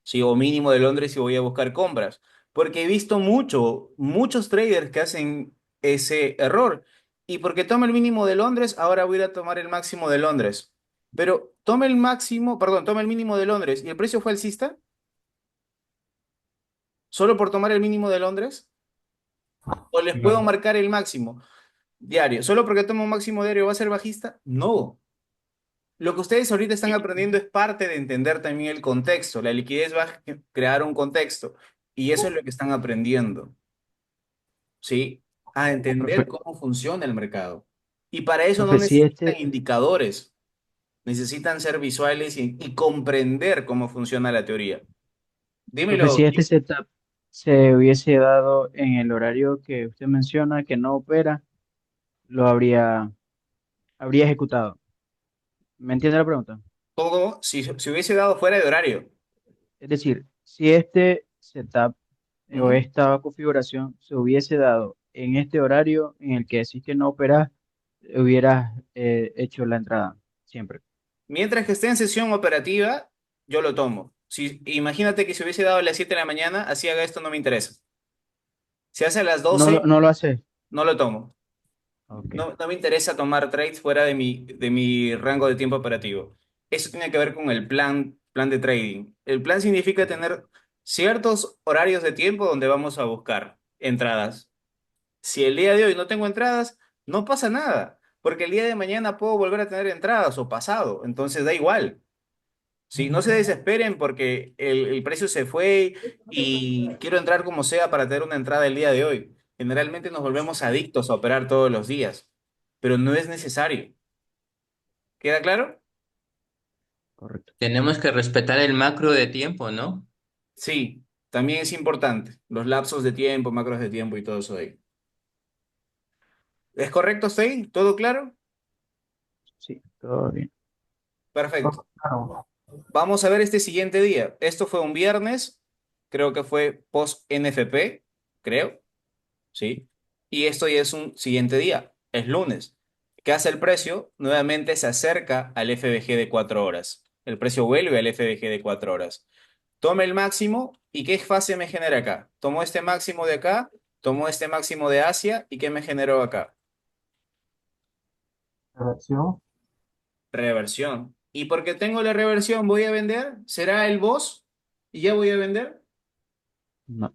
¿sí? O mínimo de Londres y voy a buscar compras, porque he visto muchos traders que hacen ese error. Y porque toma el mínimo de Londres, ahora voy a ir a tomar el máximo de Londres. Pero toma el máximo, perdón, toma el mínimo de Londres y el precio fue alcista. ¿Solo por tomar el mínimo de Londres? ¿O les puedo Claro. marcar el máximo diario? ¿Solo porque tomo un máximo diario va a ser bajista? No. Lo que ustedes ahorita están aprendiendo es parte de entender también el contexto. La liquidez va a crear un contexto y eso es lo que están aprendiendo, ¿sí? A entender profe, cómo funciona el mercado. Y para eso no profe, si necesitan este, indicadores, necesitan ser visuales y comprender cómo funciona la teoría. profe, Dímelo. si este setup se hubiese dado en el horario que usted menciona que no opera, lo habría ejecutado. ¿Me entiende la pregunta? Todo si hubiese dado fuera de horario. Es decir, si este setup o Ujú. esta configuración se hubiese dado en este horario en el que decís que no operas, hubieras hecho la entrada siempre. Mientras que esté en sesión operativa, yo lo tomo. Imagínate que si hubiese dado a las 7 de la mañana, así haga esto, no me interesa. Si hace a las No 12, no lo haces. no lo tomo. Ok, No me interesa tomar trades fuera de mi rango de tiempo operativo. Eso tiene que ver con el plan de trading. El plan significa tener ciertos horarios de tiempo donde vamos a buscar entradas. Si el día de hoy no tengo entradas, no pasa nada, porque el día de mañana puedo volver a tener entradas o pasado, entonces da igual. Sí, no se desesperen porque el precio se fue y quiero entrar como sea para tener una entrada el día de hoy. Generalmente nos volvemos adictos a operar todos los días, pero no es necesario. ¿Queda claro? correcto. Tenemos que respetar el macro de tiempo, ¿no? Sí, también es importante. Los lapsos de tiempo, macros de tiempo y todo eso ahí. ¿Es correcto, Stey? ¿Todo claro? Sí, todo bien. Perfecto. Claro. Vamos a ver este siguiente día. Esto fue un viernes, creo que fue post NFP, creo, ¿sí? Y esto ya es un siguiente día, es lunes. ¿Qué hace el precio? Nuevamente se acerca al FBG de 4 horas. El precio vuelve al FBG de 4 horas. Tome el máximo y ¿qué fase me genera acá? Tomo este máximo de acá, tomo este máximo de Asia y ¿qué me generó acá? Reversión. Reversión. Y porque tengo la reversión, ¿voy a vender? ¿Será el boss? ¿Y ya voy a vender? No,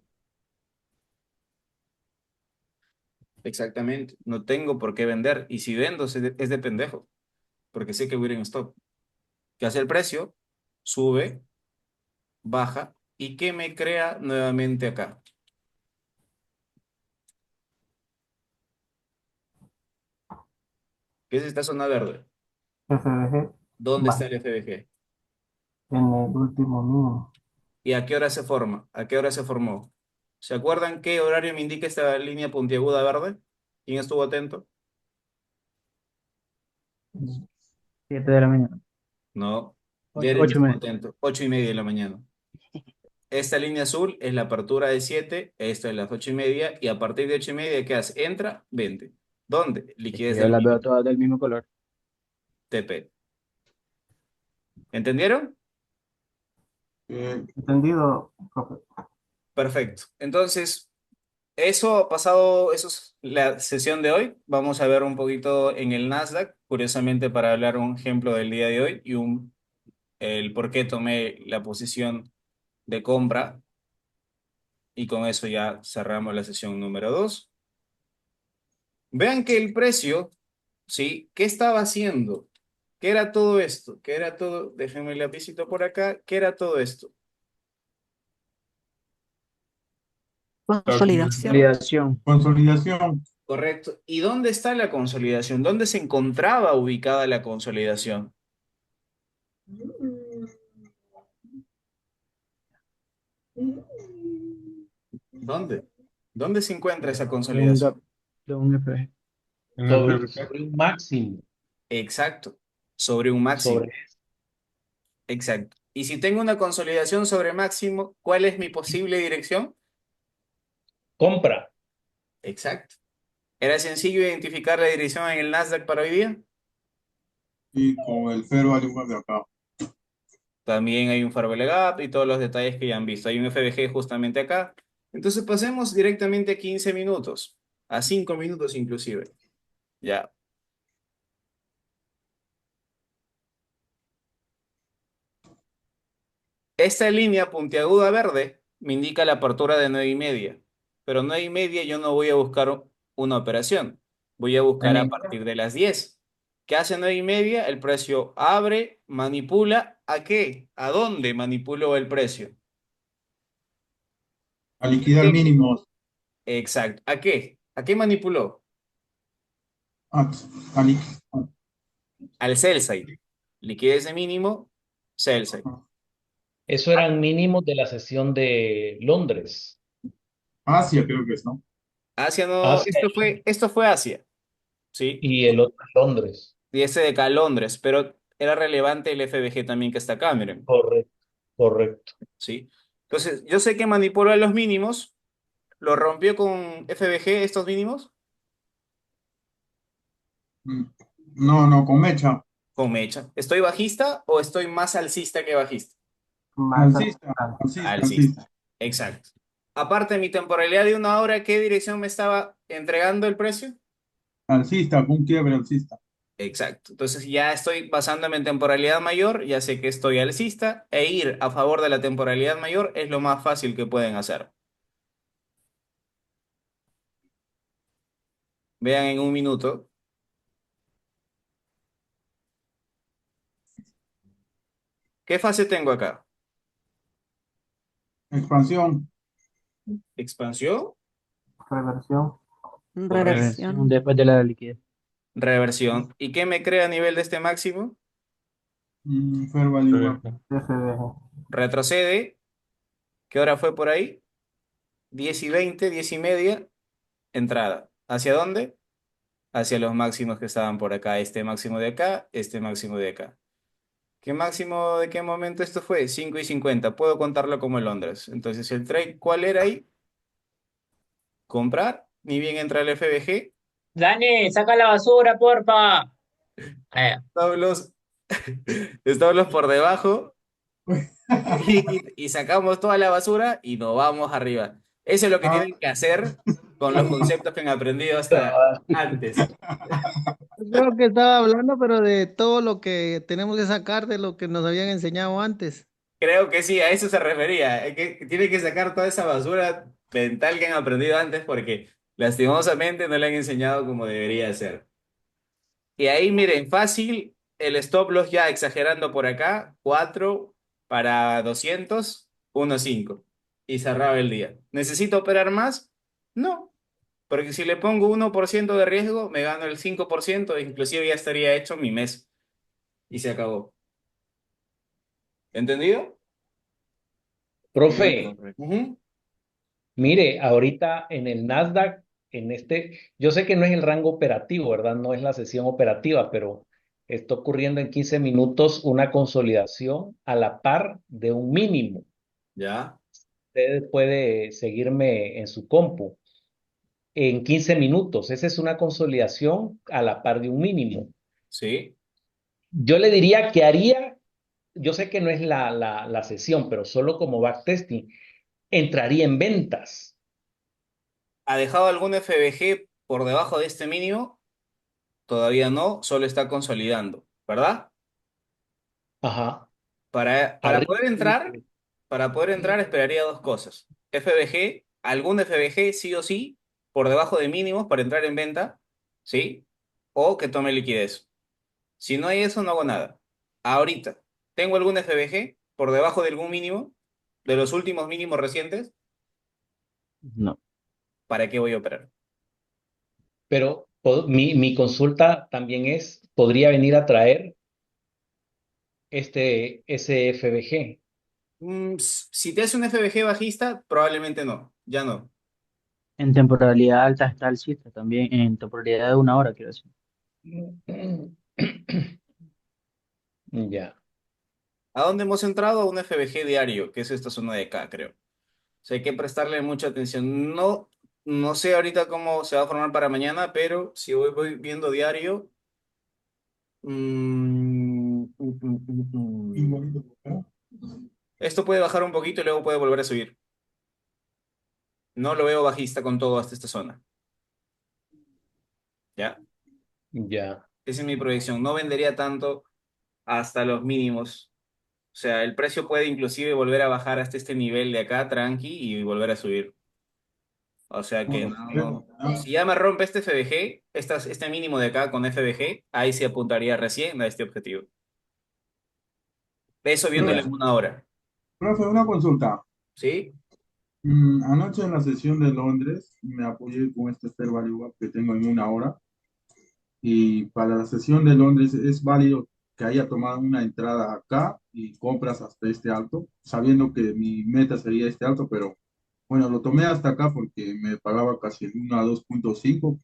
Exactamente. No tengo por qué vender. Y si vendo, es de pendejo. Porque sé que voy a ir en stop. ¿Qué hace el precio? Sube, baja. ¿Y qué me crea nuevamente acá? ¿Qué es esta zona verde? FBG ¿Dónde está bajo el FBG? en el último mínimo. ¿Y a qué hora se forma? ¿A qué hora se formó? ¿Se acuerdan qué horario me indica esta línea puntiaguda verde? ¿Quién estuvo atento? 7 de la mañana. No. 8, Jeren 8 estuvo meses. atento. 8:30 de la mañana. Esta línea azul es la apertura de 7, esta es las 8:30, y a partir de 8:30, ¿qué hace? Entra, vende. ¿Dónde? Es que Liquidez yo del las veo mínimo, todas del mismo color. TP. ¿Entendieron? ¿Entendido, profe? Perfecto. Entonces, eso ha pasado, eso es la sesión de hoy. Vamos a ver un poquito en el Nasdaq, curiosamente para hablar un ejemplo del día de hoy y el por qué tomé la posición de compra, y con eso ya cerramos la sesión número 2. Vean que el precio, ¿sí? ¿Qué estaba haciendo? ¿Qué era todo esto? ¿Qué era todo? Déjenme el lapicito por acá. ¿Qué era todo esto? Consolidación. Consolidación. Consolidación. Correcto. ¿Y dónde está la consolidación? ¿Dónde se encontraba ubicada la consolidación? ¿Dónde? ¿Dónde se encuentra esa De un gap, consolidación? de un FG. En Sobre, FBG. sobre un máximo. Exacto. Sobre un máximo. Sobre Exacto. Y si tengo una consolidación sobre máximo, ¿cuál es mi posible dirección? compra. Exacto. ¿Era sencillo identificar la dirección en el Nasdaq para hoy día? Y con el cero al igual de acá. También hay un Farvel Gap y todos los detalles que ya han visto. Hay un FBG justamente acá. Entonces pasemos directamente a 15 minutos, a 5 minutos inclusive. Ya. Esta línea puntiaguda verde me indica la apertura de 9:30. Pero 9:30 yo no voy a buscar una operación. Voy a buscar a partir de las 10. ¿Qué hace 9:30? El precio abre, manipula. ¿A qué? ¿A dónde manipuló el precio? A liquidar ¿Qué? mínimos. Exacto. ¿A qué? ¿A qué manipuló? A, a li- Al sell side. Liquidez de mínimo, sell side. Eso eran mínimos de la sesión de Londres. Asia creo que es, ¿no? Asia no, Asia esto fue Asia, ¿sí? y el otro Londres. y ese de acá Londres, pero era relevante el FBG también que está acá, miren. Correcto, correcto. ¿Sí? Entonces, yo sé que manipula los mínimos, lo rompió con FBG estos mínimos, Mm, No, no, con mecha. con mecha. ¿Estoy bajista o estoy más alcista que bajista? Más Alcista, al- alcista, Alcista. alcista. Exacto. Aparte de mi temporalidad de una hora, ¿qué dirección me estaba entregando el precio? Alcista, con un quiebre alcista. Exacto. Entonces ya estoy basándome en temporalidad mayor, ya sé que estoy alcista, e ir a favor de la temporalidad mayor es lo más fácil que pueden hacer. Vean en un minuto. ¿Qué fase tengo acá? Expansión. Expansión, reversión. correcto. Reversión Reversión. después de la liquidez. Reversión. ¿Y qué me crea a nivel de este máximo? Fair value gap. FBG. Retrocede. ¿Qué hora fue por ahí? 10:20, 10:30, entrada. ¿Hacia dónde? Hacia los máximos que estaban por acá. Este máximo de acá, este máximo de acá. ¿Qué máximo de qué momento esto fue? 5:50. Puedo contarlo como en Londres. Entonces, el trade, ¿cuál era ahí? Comprar. Ni bien entra el FBG. Dani, saca la basura, porfa. Stop loss, stop loss por debajo. Y sacamos toda la basura y nos vamos arriba. Eso es lo que Ah, tienen que hacer con los conceptos que han aprendido hasta antes. Yo creo que estaba hablando, pero de todo lo que tenemos que sacar de lo que nos habían enseñado antes. Creo que sí, a eso se refería. Es que tienen que sacar toda esa basura mental que han aprendido antes porque lastimosamente no le han enseñado como debería ser. Y ahí miren, fácil, el stop loss ya exagerando por acá, 4 para 200, 1.5. Y cerraba el día. ¿Necesito operar más? No, porque si le pongo 1% de riesgo, me gano el 5%, inclusive ya estaría hecho mi mes y se acabó. ¿Entendido? Profe, Ujú. mire, ahorita en el Nasdaq, yo sé que no es el rango operativo, ¿verdad? No es la sesión operativa, pero está ocurriendo en 15 minutos una consolidación a la par de un mínimo. Ya, Usted puede seguirme en su compu. En 15 minutos, esa es una consolidación a la par de un mínimo. sí. Yo le diría que haría, yo sé que no es la sesión, pero solo como backtesting, entraría en ventas. ¿Ha dejado algún FBG por debajo de este mínimo? Todavía no, solo está consolidando, ¿verdad? Ajá. Para Arriba. poder entrar, esperaría dos cosas. FBG, algún FBG sí o sí, por debajo de mínimos para entrar en venta, ¿sí? O que tome liquidez. Si no hay eso, no hago nada. Ahorita, ¿tengo algún FBG por debajo de algún mínimo, de los últimos mínimos recientes? No. ¿Para qué voy a operar? Pero mi consulta también es, ¿podría venir a traer ese FBG? Si te hace un FBG bajista, probablemente no, ya no. En temporalidad alta está alcista también. En temporalidad de una hora, quiero decir. Ya. ¿A dónde hemos entrado? A un FBG diario, que es esta zona de acá, creo. O sea, hay que prestarle mucha atención. No, no sé ahorita cómo se va a formar para mañana, pero si voy viendo diario. Igualito. Esto puede bajar un poquito y luego puede volver a subir. No lo veo bajista con todo hasta esta zona. ¿Ya? Ya. Esa es mi proyección. No vendería tanto hasta los mínimos. O sea, el precio puede inclusive volver a bajar hasta este nivel de acá, tranqui, y volver a subir. O sea que no, no. Si ya me rompe este FBG, este mínimo de acá con FBG, ahí se apuntaría recién a este objetivo. Eso viéndole en Ya. una hora. Profe, una consulta. ¿Sí? Anoche en la sesión de Londres me apoyé con este fair value gap que tengo en una hora y para la sesión de Londres es válido que haya tomado una entrada acá y compras hasta este alto, sabiendo que mi meta sería este alto, pero bueno, lo tomé hasta acá porque me pagaba casi el 1 a 2.5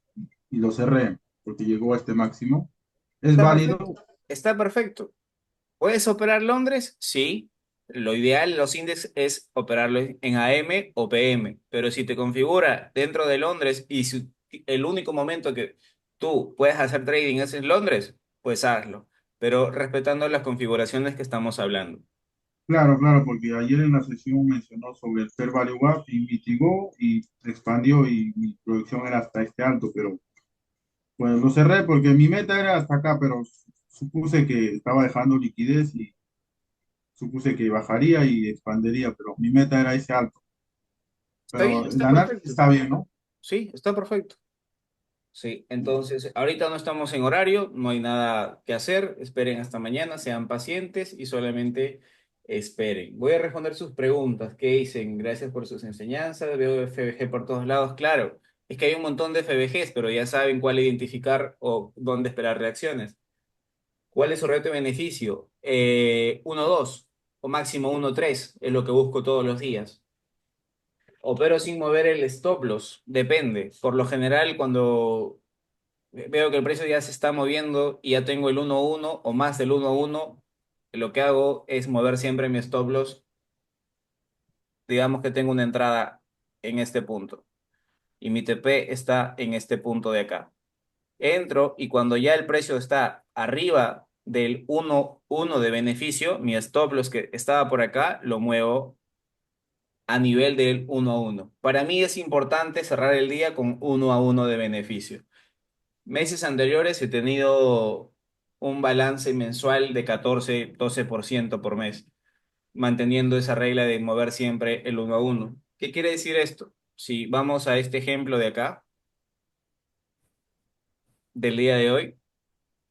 y lo cerré porque llegó a este máximo. ¿Es Está válido? perfecto. Está perfecto. ¿Puedes operar Londres? Sí. Lo ideal en los índices es operarlo en AM o PM, pero si te configura dentro de Londres y si el único momento que tú puedes hacer trading es en Londres, pues hazlo, pero respetando las configuraciones que estamos hablando. Claro, claro, porque ayer en la sesión mencionó sobre el Fair Value Gap y mitigó y expandió y mi proyección era hasta este alto, pero pues lo cerré porque mi meta era hasta acá, pero supuse que estaba dejando liquidez y supuse que bajaría y expandiría, pero mi meta era ese alto. Está bien, Pero el está análisis perfecto. está bien, ¿no? Sí, está perfecto. Sí, entonces ahorita no estamos en horario, no hay nada que hacer, esperen hasta mañana, sean pacientes y solamente esperen. Voy a responder sus preguntas. ¿Qué dicen? Gracias por sus enseñanzas, veo FBG por todos lados. Claro, es que hay un montón de FBGs, pero ya saben cuál identificar o dónde esperar reacciones. ¿Cuál es su reto de beneficio? 1-2 o máximo 1-3 es lo que busco todos los días. Opero sin mover el stop loss, depende. Por lo general, cuando veo que el precio ya se está moviendo y ya tengo el 1-1 o más del 1-1, lo que hago es mover siempre mi stop loss. Digamos que tengo una entrada en este punto y mi TP está en este punto de acá. Entro y cuando ya el precio está arriba del 1-1 de beneficio, mi stop loss que estaba por acá lo muevo a nivel del 1-1. Para mí es importante cerrar el día con 1-1 de beneficio. Meses anteriores he tenido un balance mensual de 14-12% por mes, manteniendo esa regla de mover siempre el 1-1. ¿Qué quiere decir esto? Si vamos a este ejemplo de acá, del día de hoy,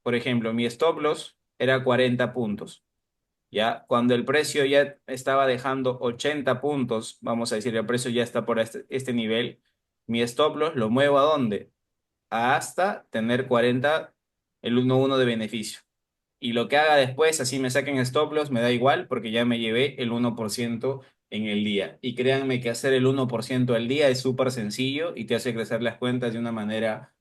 por ejemplo, mi stop loss era 40 puntos. ¿Ya? Cuando el precio ya estaba dejando 80 puntos, vamos a decir, el precio ya está por este nivel, mi stop loss lo muevo ¿a dónde? Hasta tener 40, el 1-1 de beneficio. Y lo que haga después, así me saquen stop loss, me da igual porque ya me llevé el 1% en el día. Y créanme que hacer el 1% al día es súper sencillo y te hace crecer las cuentas de una manera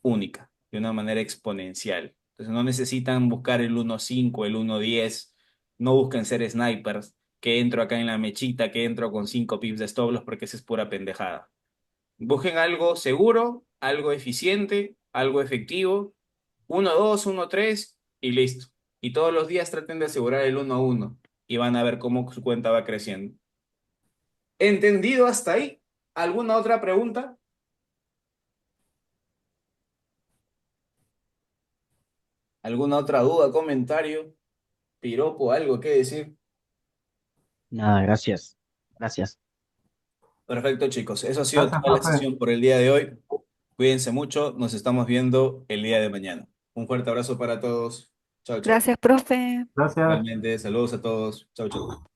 única, de una manera exponencial. Entonces no necesitan buscar el 1.5, el 1.10, no busquen ser snipers, que entro acá en la mechita, que entro con 5 pips de stop loss porque esa es pura pendejada. Busquen algo seguro, algo eficiente, algo efectivo, 1-2, 1-3 y listo. Y todos los días traten de asegurar el 1-1 y van a ver cómo su cuenta va creciendo. ¿Entendido hasta ahí? ¿Alguna otra pregunta? ¿Alguna otra duda, comentario, piropo, algo que decir? Nada, gracias. Gracias. Perfecto, chicos. Eso ha sido Gracias, toda la profe. sesión por el día de hoy. Cuídense mucho. Nos estamos viendo el día de mañana. Un fuerte abrazo para todos. Chao, chao. Gracias, profe. Gracias. Igualmente, saludos a todos. Chao, chao.